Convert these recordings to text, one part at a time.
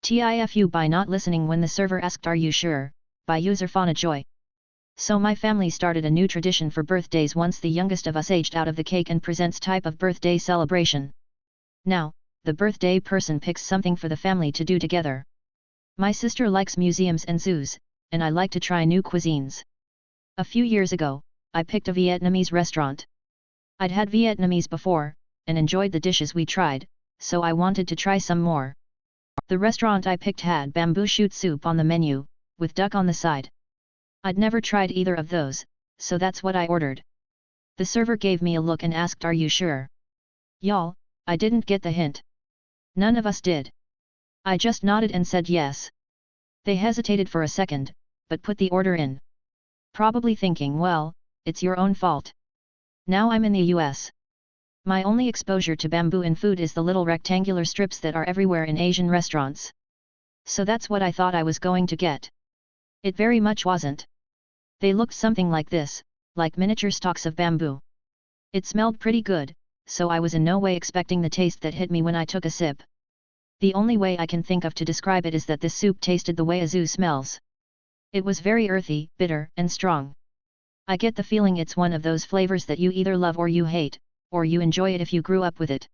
TIFU by not listening when the server asked "Are you sure?" by user Fauna Joy. So my family started a new tradition for birthdays once the youngest of us aged out of the cake and presents type of birthday celebration. Now, the birthday person picks something for the family to do together. My sister likes museums and zoos, and I like to try new cuisines. A few years ago, I picked a Vietnamese restaurant. I'd had Vietnamese before, and enjoyed the dishes we tried, so I wanted to try some more. The restaurant I picked had bamboo shoot soup on the menu, with duck on the side. I'd never tried either of those, so that's what I ordered. The server gave me a look and asked, "Are you sure?" Y'all, I didn't get the hint. None of us did. I just nodded and said yes. They hesitated for a second, but put the order in. Probably thinking, well, it's your own fault. Now I'm in the US. My only exposure to bamboo in food is the little rectangular strips that are everywhere in Asian restaurants. So that's what I thought I was going to get. It very much wasn't. They looked something like this, like miniature stalks of bamboo. It smelled pretty good, so I was in no way expecting the taste that hit me when I took a sip. The only way I can think of to describe it is that this soup tasted the way a zoo smells. It was very earthy, bitter, and strong. I get the feeling it's one of those flavors that you either love or you hate, or you enjoy it if you grew up with it.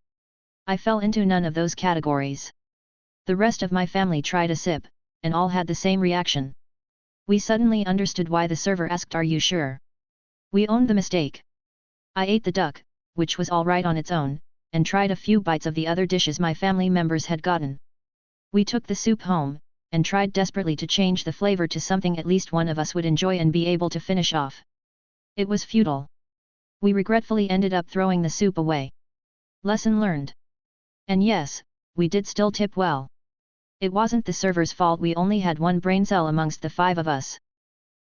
I fell into none of those categories. The rest of my family tried a sip, and all had the same reaction. We suddenly understood why the server asked, "Are you sure?" We owned the mistake. I ate the duck, which was all right on its own, and tried a few bites of the other dishes my family members had gotten. We took the soup home, and tried desperately to change the flavor to something at least one of us would enjoy and be able to finish off. It was futile. We regretfully ended up throwing the soup away. Lesson learned. And yes, we did still tip well. It wasn't the server's fault, we only had one brain cell amongst the 5 of us.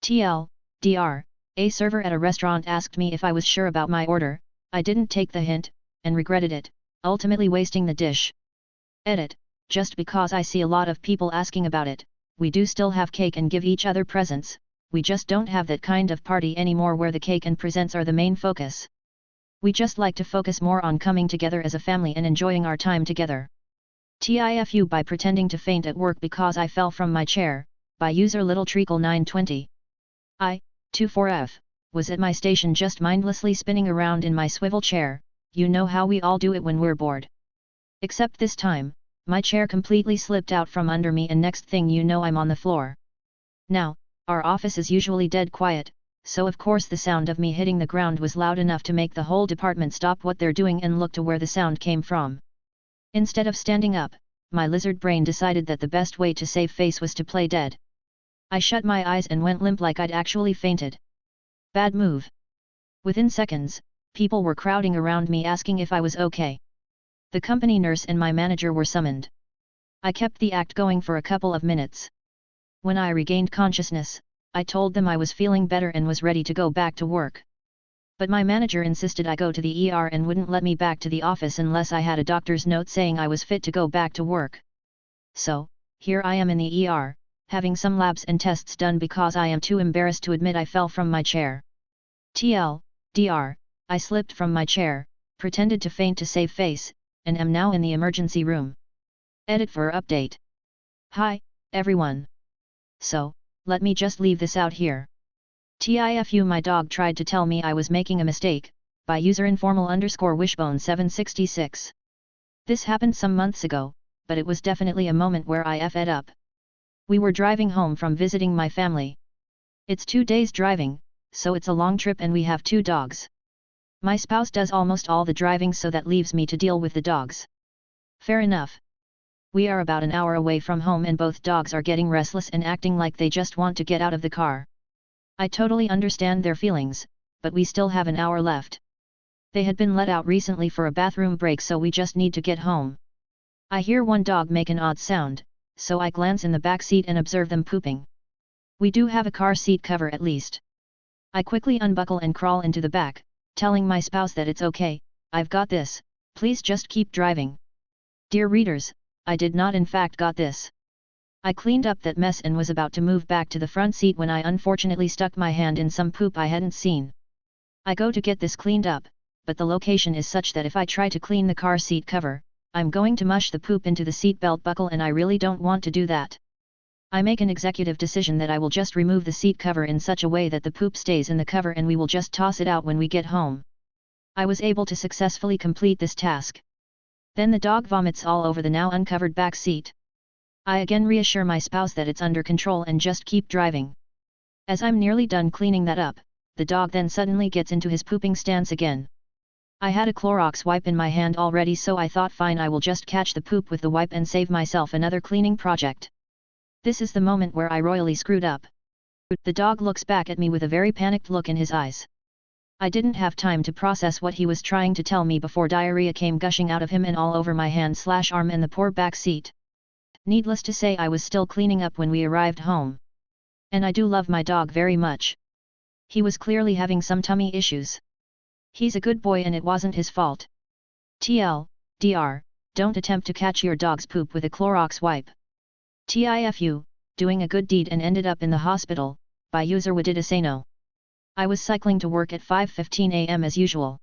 TLDR, a server at a restaurant asked me if I was sure about my order. I didn't take the hint, and regretted it, ultimately wasting the dish. Edit, just because I see a lot of people asking about it, we do still have cake and give each other presents, we just don't have that kind of party anymore where the cake and presents are the main focus. We just like to focus more on coming together as a family and enjoying our time together. TIFU by pretending to faint at work because I fell from my chair, by user Little Treacle 920. I, 24F, was at my station just mindlessly spinning around in my swivel chair. You know how we all do it when we're bored. Except this time, my chair completely slipped out from under me and next thing you know I'm on the floor. Now, our office is usually dead quiet, so of course the sound of me hitting the ground was loud enough to make the whole department stop what they're doing and look to where the sound came from. Instead of standing up, my lizard brain decided that the best way to save face was to play dead. I shut my eyes and went limp like I'd actually fainted. Bad move. Within seconds, people were crowding around me asking if I was okay. The company nurse and my manager were summoned. I kept the act going for a couple of minutes. When I regained consciousness, I told them I was feeling better and was ready to go back to work. But my manager insisted I go to the ER and wouldn't let me back to the office unless I had a doctor's note saying I was fit to go back to work. So, here I am in the ER, having some labs and tests done because I am too embarrassed to admit I fell from my chair. TLDR, I slipped from my chair, pretended to faint to save face, and am now in the emergency room. Edit for update. Hi, everyone. So, let me just leave this out here. TIFU my dog tried to tell me I was making a mistake, by user informal_wishbone 766. This happened some months ago, but it was definitely a moment where I F'd up. We were driving home from visiting my family. It's 2 days driving, so it's a long trip and we have 2 dogs. My spouse does almost all the driving so that leaves me to deal with the dogs. Fair enough. We are about an hour away from home and both dogs are getting restless and acting like they just want to get out of the car. I totally understand their feelings, but we still have an hour left. They had been let out recently for a bathroom break so we just need to get home. I hear one dog make an odd sound, so I glance in the back seat and observe them pooping. We do have a car seat cover at least. I quickly unbuckle and crawl into the back, telling my spouse that it's okay, I've got this, please just keep driving. Dear readers, I did not in fact got this. I cleaned up that mess and was about to move back to the front seat when I unfortunately stuck my hand in some poop I hadn't seen. I go to get this cleaned up, but the location is such that if I try to clean the car seat cover, I'm going to mush the poop into the seatbelt buckle and I really don't want to do that. I make an executive decision that I will just remove the seat cover in such a way that the poop stays in the cover and we will just toss it out when we get home. I was able to successfully complete this task. Then the dog vomits all over the now uncovered back seat. I again reassure my spouse that it's under control and just keep driving. As I'm nearly done cleaning that up, the dog then suddenly gets into his pooping stance again. I had a Clorox wipe in my hand already, so I thought fine, I will just catch the poop with the wipe and save myself another cleaning project. This is the moment where I royally screwed up. The dog looks back at me with a very panicked look in his eyes. I didn't have time to process what he was trying to tell me before diarrhea came gushing out of him and all over my hand/arm and the poor back seat. Needless to say, I was still cleaning up when we arrived home. And I do love my dog very much. He was clearly having some tummy issues. He's a good boy and it wasn't his fault. TLDR, don't attempt to catch your dog's poop with a Clorox wipe. TIFU, doing a good deed and ended up in the hospital, by user Wadidasano. I was cycling to work at 5:15 am as usual.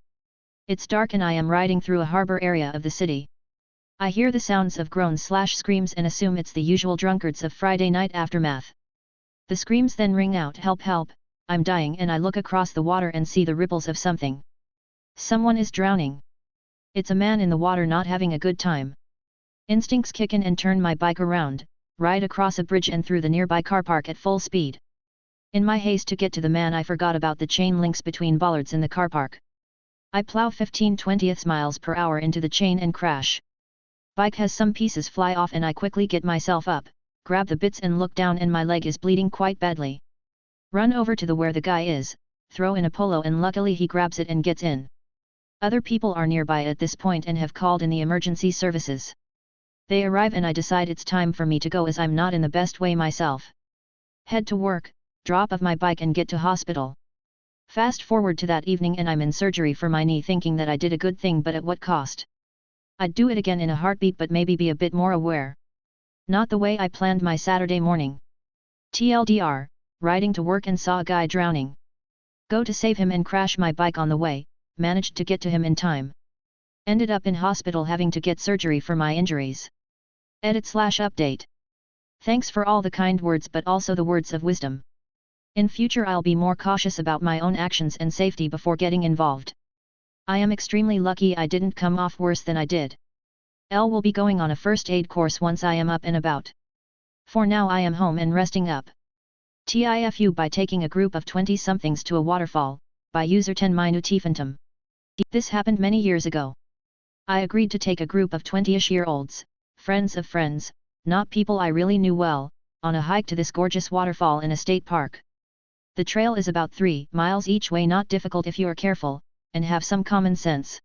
It's dark and I am riding through a harbor area of the city. I hear the sounds of groans/screams and assume it's the usual drunkards of Friday night aftermath. The screams then ring out, "Help, help, I'm dying," and I look across the water and see the ripples of something. Someone is drowning. It's a man in the water not having a good time. Instincts kick in and turn my bike around, ride across a bridge and through the nearby car park at full speed. In my haste to get to the man, I forgot about the chain links between bollards in the car park. I plow 15/20 miles per hour into the chain and crash. Bike has some pieces fly off and I quickly get myself up, grab the bits and look down and my leg is bleeding quite badly. Run over to where the guy is, throw in a polo and luckily he grabs it and gets in. Other people are nearby at this point and have called in the emergency services. They arrive and I decide it's time for me to go as I'm not in the best way myself. Head to work, drop off my bike and get to hospital. Fast forward to that evening and I'm in surgery for my knee, thinking that I did a good thing, but at what cost? I'd do it again in a heartbeat, but maybe be a bit more aware. Not the way I planned my Saturday morning. TLDR, riding to work and saw a guy drowning. Go to save him and crash my bike on the way, managed to get to him in time. Ended up in hospital having to get surgery for my injuries. Edit/update. Thanks for all the kind words but also the words of wisdom. In future I'll be more cautious about my own actions and safety before getting involved. I am extremely lucky I didn't come off worse than I did. L will be going on a first aid course once I am up and about. For now I am home and resting up. TIFU by taking a group of 20-somethings to a waterfall, by user 10 Minutefantum. This happened many years ago. I agreed to take a group of 20-ish-year-olds, friends of friends, not people I really knew well, on a hike to this gorgeous waterfall in a state park. The trail is about 3 miles each way, not difficult if you are careful, and have some common sense.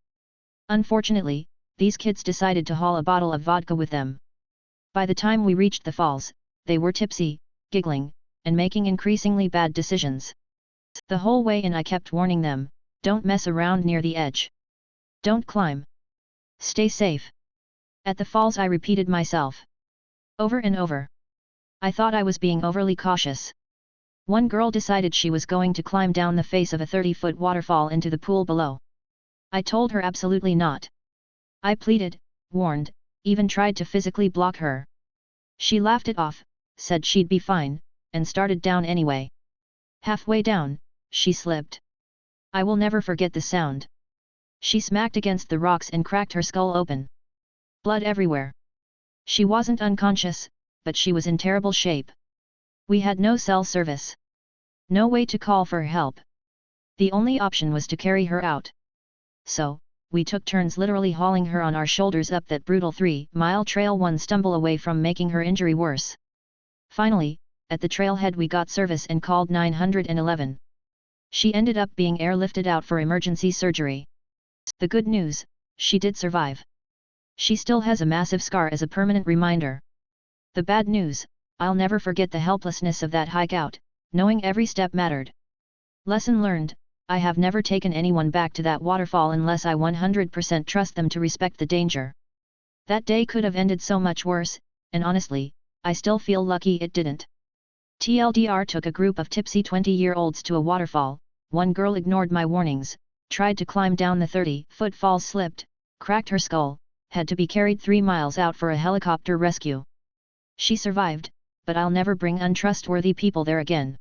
Unfortunately, these kids decided to haul a bottle of vodka with them. By the time we reached the falls, they were tipsy, giggling, and making increasingly bad decisions. The whole way in I kept warning them, don't mess around near the edge. Don't climb. Stay safe. At the falls I repeated myself. Over and over. I thought I was being overly cautious. One girl decided she was going to climb down the face of a 30-foot waterfall into the pool below. I told her absolutely not. I pleaded, warned, even tried to physically block her. She laughed it off, said she'd be fine, and started down anyway. Halfway down, she slipped. I will never forget the sound. She smacked against the rocks and cracked her skull open. Blood everywhere. She wasn't unconscious, but she was in terrible shape. We had no cell service. No way to call for help. The only option was to carry her out. So, we took turns literally hauling her on our shoulders up that brutal 3-mile trail, one stumble away from making her injury worse. Finally, at the trailhead we got service and called 911. She ended up being airlifted out for emergency surgery. The good news, she did survive. She still has a massive scar as a permanent reminder. The bad news, I'll never forget the helplessness of that hike out, knowing every step mattered. Lesson learned, I have never taken anyone back to that waterfall unless I 100% trust them to respect the danger. That day could have ended so much worse, and honestly, I still feel lucky it didn't. TLDR took a group of tipsy 20-year-olds to a waterfall. One girl ignored my warnings, tried to climb down the 30-foot fall, slipped, cracked her skull, had to be carried 3 miles out for a helicopter rescue. She survived, but I'll never bring untrustworthy people there again.